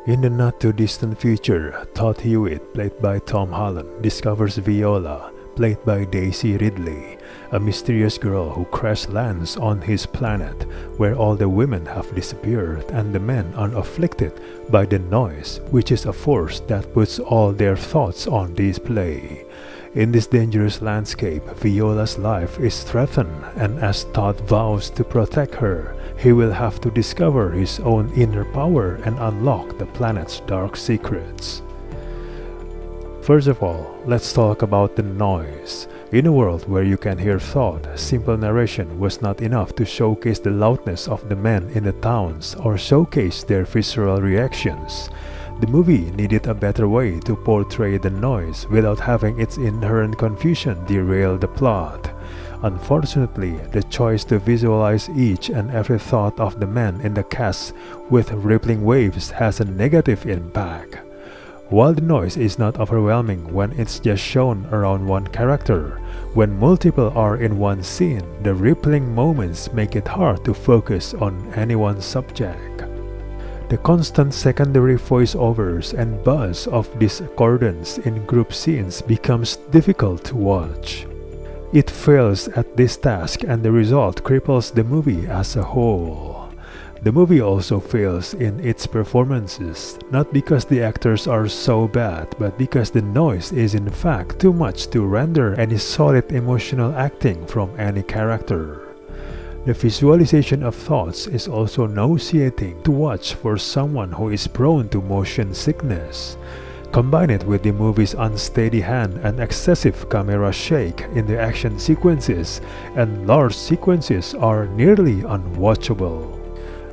In the not-too-distant future, Todd Hewitt, played by Tom Holland, discovers Viola, played by Daisy Ridley, a mysterious girl who crash lands on his planet, where all the women have disappeared and the men are afflicted by the noise, which is a force that puts all their thoughts on display. In this dangerous landscape, Viola's life is threatened, and as Todd vows to protect her, he will have to discover his own inner power and unlock the planet's dark secrets. First of all, let's talk about the noise. In a world where you can hear thought, simple narration was not enough to showcase the loudness of the men in the towns or showcase their visceral reactions. The movie needed a better way to portray the noise without having its inherent confusion derail the plot. Unfortunately, the choice to visualize each and every thought of the men in the cast with rippling waves has a negative impact. While the noise is not overwhelming when it's just shown around one character, when multiple are in one scene, the rippling moments make it hard to focus on any one subject. The constant secondary voiceovers and buzz of discordance in group scenes becomes difficult to watch. It fails at this task, and the result cripples the movie as a whole. The movie also fails in its performances, not because the actors are so bad, but because the noise is in fact too much to render any solid emotional acting from any character. The visualization of thoughts is also nauseating to watch for someone who is prone to motion sickness. Combine it with the movie's unsteady hand and excessive camera shake in the action sequences, and large sequences are nearly unwatchable.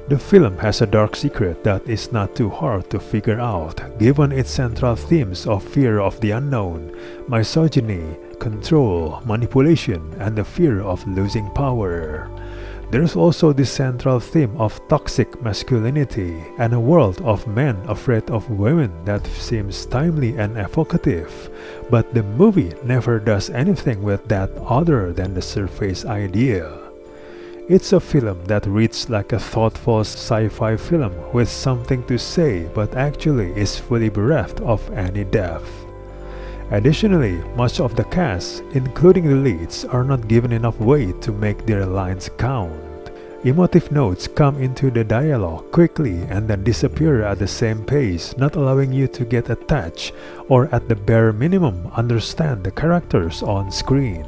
The film has a dark secret that is not too hard to figure out, given its central themes of fear of the unknown, misogyny, control, manipulation, and the fear of losing power. There's also the central theme of toxic masculinity and a world of men afraid of women that seems timely and evocative, but the movie never does anything with that other than the surface idea. It's a film that reads like a thoughtful sci-fi film with something to say but actually is fully bereft of any depth. Additionally, much of the cast, including the leads, are not given enough weight to make their lines count. Emotive notes come into the dialogue quickly and then disappear at the same pace, not allowing you to get attached or at the bare minimum understand the characters on screen.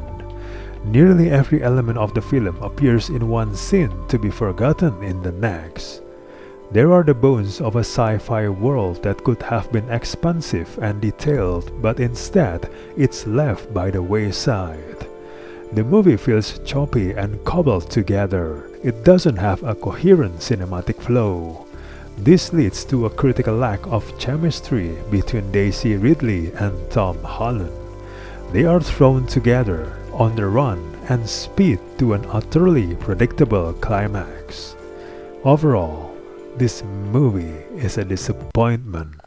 Nearly every element of the film appears in one scene to be forgotten in the next. There are the bones of a sci-fi world that could have been expansive and detailed, but instead it's left by the wayside. The movie feels choppy and cobbled together. It doesn't have a coherent cinematic flow. This leads to a critical lack of chemistry between Daisy Ridley and Tom Holland. They are thrown together, on the run, and speed to an utterly predictable climax. Overall, this movie is a disappointment.